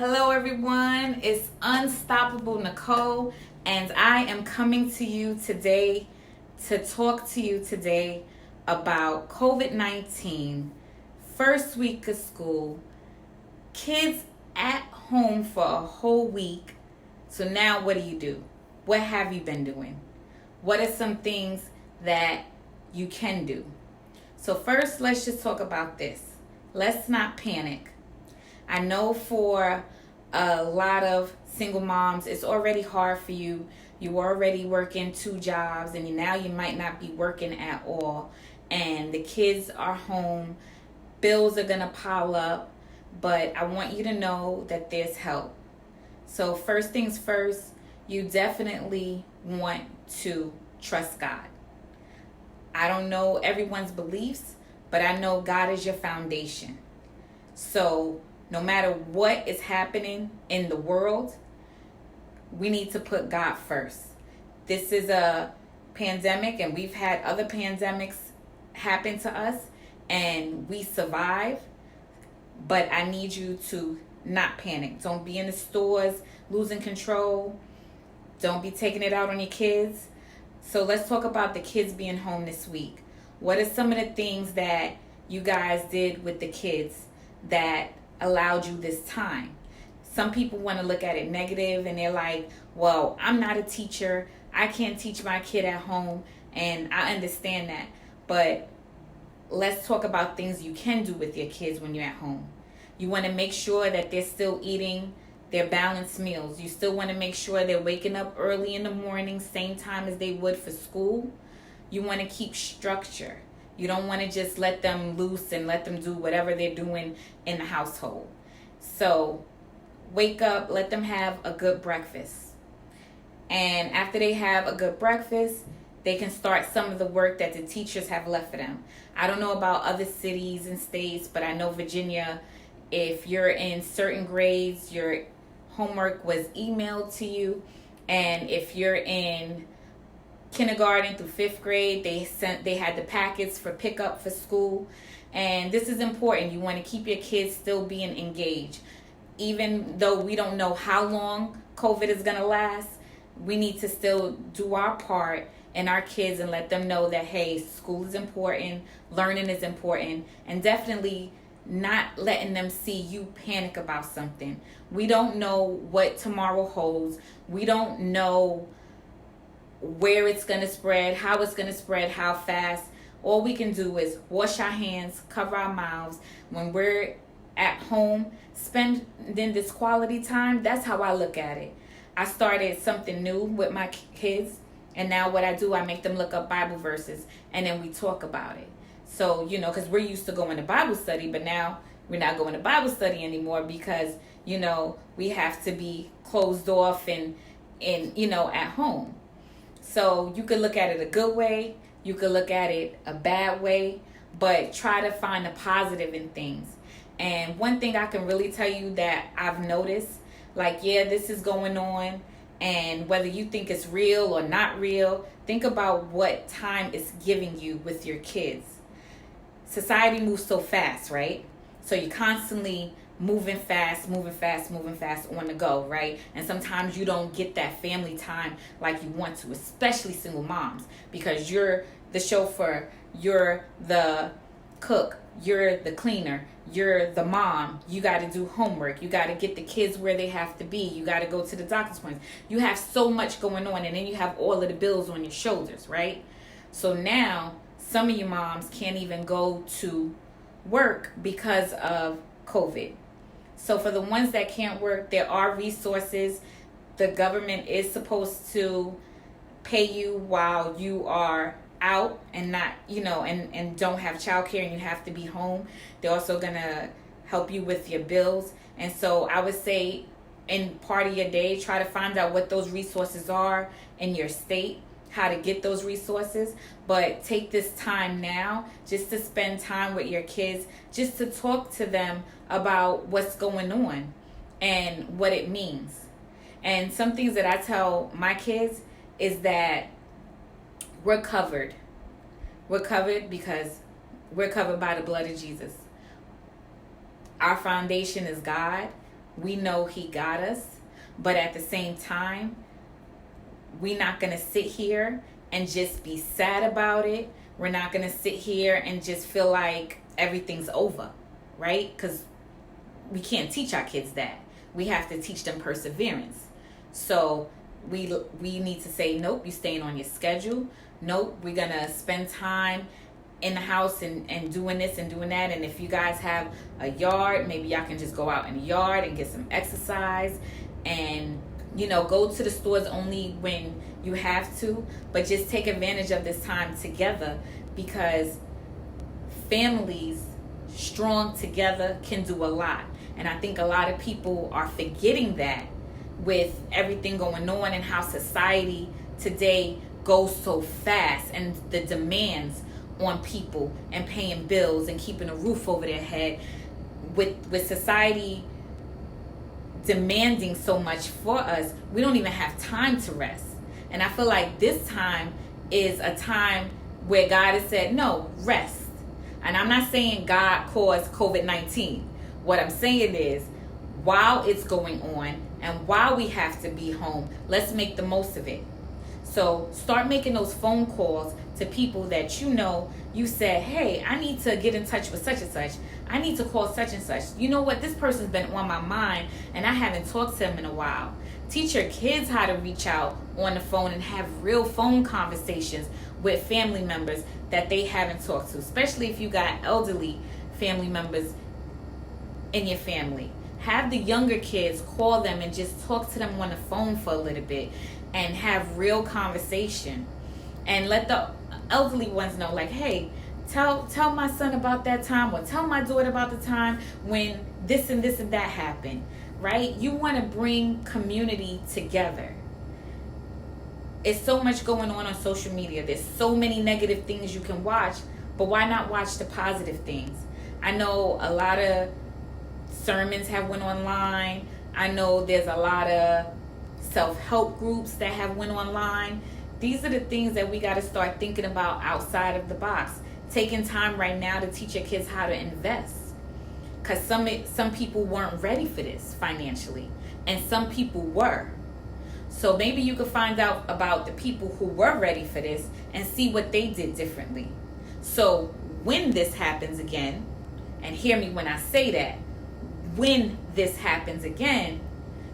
Hello, everyone. It's Unstoppable Nicole, and I am coming to you today to talk to you today about COVID-19, first week of school, kids at home for a whole week. So now what do? What have you been doing? What are some things that you can do? So first, let's just talk about this. Let's not panic. I know for a lot of single moms, it's already hard for you. You already working 2 jobs, and now you might not be working at all. And the kids are home. Bills are going to pile up. But I want you to know that there's help. So first things first, you definitely want to trust God. I don't know everyone's beliefs, but I know God is your foundation. So no matter what is happening in the world, we need to put God first. This is a pandemic, and we've had other pandemics happen to us, and we survive. But I need you to not panic. Don't be in the stores losing control. Don't be taking it out on your kids. So let's talk about the kids being home this week. What are some of the things that you guys did with the kids that allowed you this time? Some people want to look at it negative, and they're like, well, I'm not a teacher. I can't teach my kid at home, and I understand that. But let's talk about things you can do with your kids when you're at home. You want to make sure that they're still eating their balanced meals. You still want to make sure they're waking up early in the morning, same time as they would for school. You want to keep structure. You don't want to just let them loose and let them do whatever they're doing in the household. So wake up, let them have a good breakfast. And after they have a good breakfast, they can start some of the work that the teachers have left for them. I don't know about other cities and states, but I know Virginia, if you're in certain grades, your homework was emailed to you. And if you're in kindergarten through 5th grade, they had the packets for pickup for school. And this is important. You want to keep your kids still being engaged. Even though we don't know how long COVID is going to last, we need to still do our part in our kids and let them know that, hey, school is important, learning is important, and definitely not letting them see you panic about something. We don't know what tomorrow holds. We don't know where it's going to spread, how it's going to spread, how fast. All we can do is wash our hands, cover our mouths. When we're at home, spending this quality time, that's how I look at it. I started something new with my kids, and now what I do, I make them look up Bible verses, and then we talk about it. So, because we're used to going to Bible study, but now we're not going to Bible study anymore because, we have to be closed off and at home. So you could look at it a good way, you could look at it a bad way, but try to find the positive in things. And one thing I can really tell you that I've noticed, this is going on, and whether you think it's real or not real, think about what time it's giving you with your kids. Society moves so fast, right? So you're constantly moving fast on the go, right? And sometimes you don't get that family time like you want to, especially single moms, because you're the chauffeur, you're the cook, you're the cleaner, you're the mom. You got to do homework. You got to get the kids where they have to be. You got to go to the doctor's appointments. You have so much going on, and then you have all of the bills on your shoulders, right? So now some of you moms can't even go to work because of COVID. So for the ones that can't work, there are resources. The government is supposed to pay you while you are out and not, and don't have childcare and you have to be home. They're also going to help you with your bills. And so I would say in part of your day, try to find out what those resources are in your state, how to get those resources. But take this time now just to spend time with your kids, just to talk to them about what's going on and what it means. And some things that I tell my kids is that we're covered. We're covered because we're covered by the blood of Jesus. Our foundation is God. We know he got us, but at the same time, we're not going to sit here and just be sad about it. We're not going to sit here and just feel like everything's over, right? Because we can't teach our kids that. We have to teach them perseverance. So we need to say, nope, you're staying on your schedule. Nope, we're going to spend time in the house and doing this and doing that. And if you guys have a yard, maybe y'all can just go out in the yard and get some exercise, and go to the stores only when you have to, but just take advantage of this time together, because families strong together can do a lot. And I think a lot of people are forgetting that with everything going on and how society today goes so fast, and the demands on people and paying bills and keeping a roof over their head, with society demanding so much for us, we don't even have time to rest. And I feel like this time is a time where God has said, no, rest. And I'm not saying God caused COVID-19. What I'm saying is, while it's going on and while we have to be home, let's make the most of it. So start making those phone calls to people that you said, hey, I need to get in touch with such and such. I need to call such and such. You know what? This person's been on my mind and I haven't talked to them in a while. Teach your kids how to reach out on the phone and have real phone conversations with family members that they haven't talked to, especially if you got elderly family members in your family. Have the younger kids call them and just talk to them on the phone for a little bit and have real conversation. And let the elderly ones know, like, hey, tell my son about that time, or tell my daughter about the time when this and this and that happened, right? You want to bring community together. It's so much going on social media. There's so many negative things you can watch, but why not watch the positive things? I know a lot of sermons have went online. I know there's a lot of self-help groups that have went online. These are the things that we got to start thinking about outside of the box. Taking time right now to teach your kids how to invest, because some people weren't ready for this financially, and some people were. So maybe you could find out about the people who were ready for this and see what they did differently. So when this happens again, and hear me when I say that, when this happens again,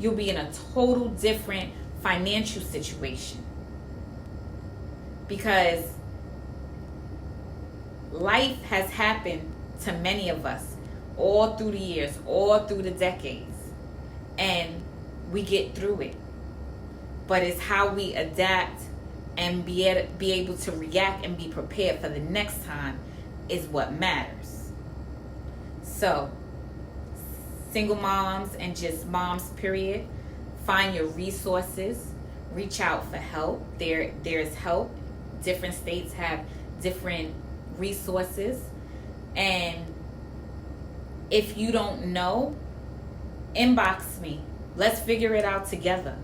you'll be in a total different financial situation. Because life has happened to many of us all through the years, all through the decades, and we get through it. But it's how we adapt and be able to react and be prepared for the next time is what matters. So, single moms and just moms, period, find your resources, reach out for help. There's help. Different states have different resources. And if you don't know, inbox me. Let's figure it out together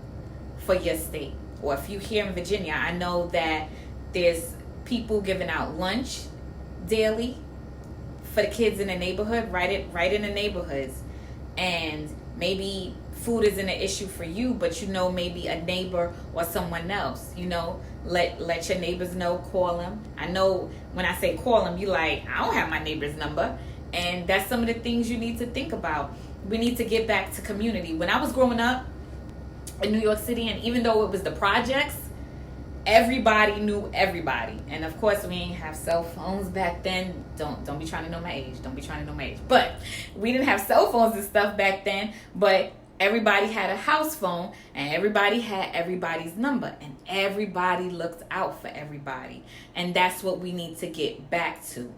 for your state. Or if you're here in Virginia, I know that there's people giving out lunch daily for the kids in the neighborhood, right in the neighborhoods. And maybe food isn't an issue for you, but maybe a neighbor or someone else, let your neighbors know, call them. I know when I say call them, you like, I don't have my neighbor's number. And that's some of the things you need to think about. We need to get back to community. When I was growing up in New York City, and even though it was the projects, everybody knew everybody. And of course, we didn't have cell phones back then. Don't be trying to know my age. Don't be trying to know my age. But we didn't have cell phones and stuff back then. But everybody had a house phone, and everybody had everybody's number, and everybody looked out for everybody. And that's what we need to get back to.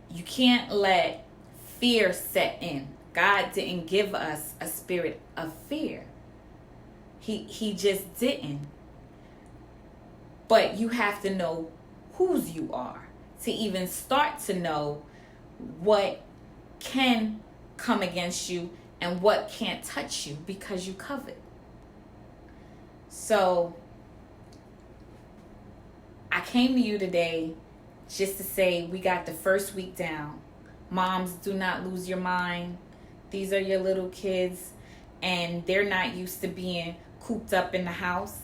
You can't let fear set in. God didn't give us a spirit of fear. He just didn't. But you have to know whose you are to even start to know what can come against you and what can't touch you, because you covered. So I came to you today just to say we got the first week down. Moms, do not lose your mind. These are your little kids, and they're not used to being cooped up in the house.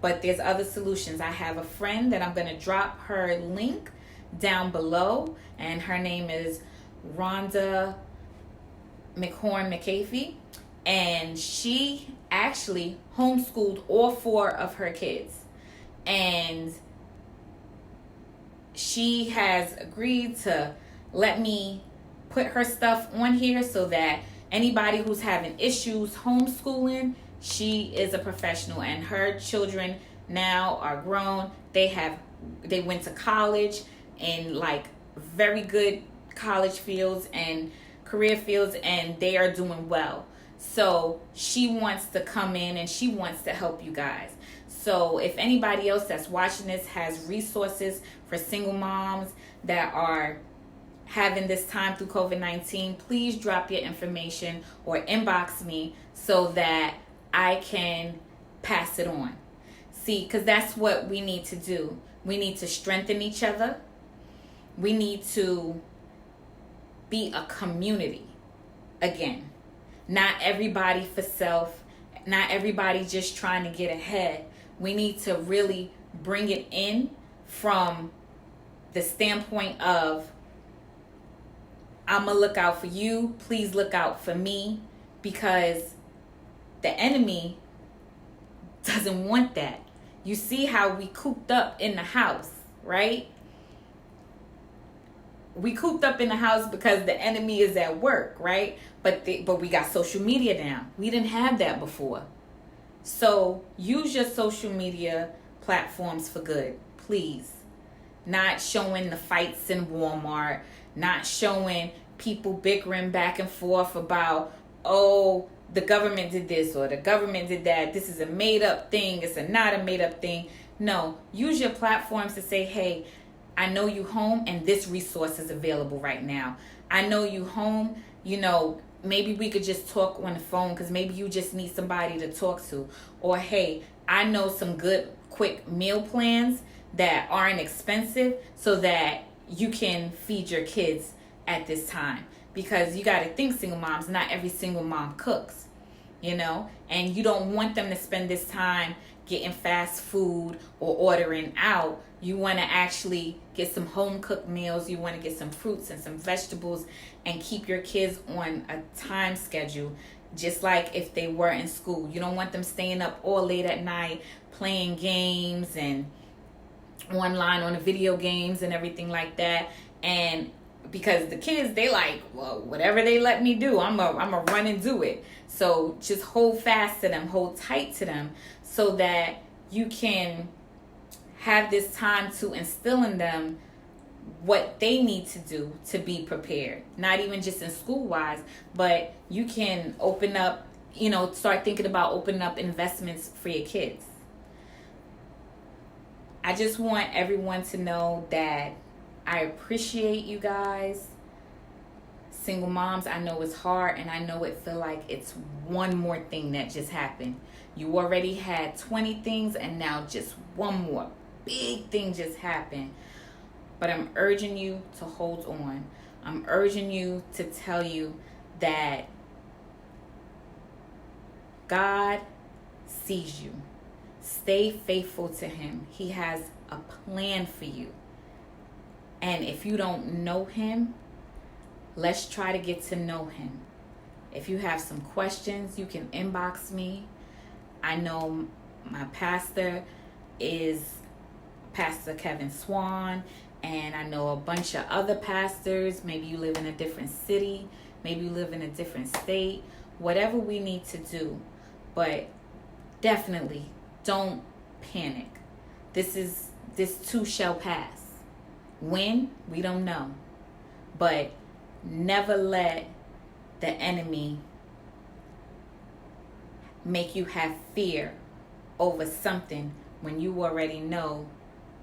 But there's other solutions. I have a friend that I'm going to drop her link down below, and her name is Rhonda McCafee, and she actually homeschooled all 4 of her kids. And she has agreed to let me put her stuff on here so that anybody who's having issues homeschooling, she is a professional, and her children now are grown. They went to college in like very good college fields and career fields, and they are doing well. So she wants to come in and she wants to help you guys. So if anybody else that's watching this has resources for single moms that are having this time through COVID-19, please drop your information or inbox me so that I can pass it on. See, because that's what we need to do. We need to strengthen each other. We need to be a community again. Not everybody for self. Not everybody just trying to get ahead. We need to really bring it in from the standpoint of, I'm going to look out for you. Please look out for me, because the enemy doesn't want that. You see how we cooped up in the house, right? We cooped up in the house because the enemy is at work, right? But we got social media now. We didn't have that before. So use your social media platforms for good, please. Not showing the fights in Walmart, not showing people bickering back and forth about, oh, the government did this or the government did that. This is a made up thing. It's not a made up thing. No, use your platforms to say, hey, I know you home and this resource is available right now. I know you home, maybe we could just talk on the phone because maybe you just need somebody to talk to. Or, hey, I know some good quick meal plans that aren't expensive so that you can feed your kids at this time. Because you got to think, single moms, not every single mom cooks, and you don't want them to spend this time getting fast food or ordering out. You want to actually get some home cooked meals. You want to get some fruits and some vegetables and keep your kids on a time schedule, just like if they were in school. You don't want them staying up all late at night playing games and online on the video games and everything like that. And because the kids, they like, well, whatever they let me do, I'm a run and do it. So just hold fast to them, hold tight to them, so that you can have this time to instill in them what they need to do to be prepared. Not even just in school wise, but you can open up, start thinking about opening up investments for your kids. I just want everyone to know that I appreciate you guys. Single moms, I know it's hard, and I know it feel like it's one more thing that just happened. You already had 20 things, and now just one more big thing just happened. But I'm urging you to hold on. I'm urging you to tell you that God sees you. Stay faithful to Him. He has a plan for you. And if you don't know Him, let's try to get to know Him. If you have some questions, you can inbox me. I know my pastor is Pastor Kevin Swan, and I know a bunch of other pastors. Maybe you live in a different city. Maybe you live in a different state. Whatever we need to do. But definitely don't panic. This too shall pass. When? We don't know. But never let the enemy make you have fear over something when you already know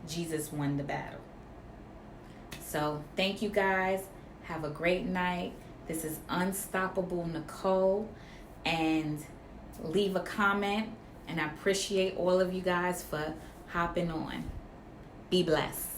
Jesus won the battle. So thank you guys. Have a great night. This is Unstoppable Nicole. And leave a comment. And I appreciate all of you guys for hopping on. Be blessed.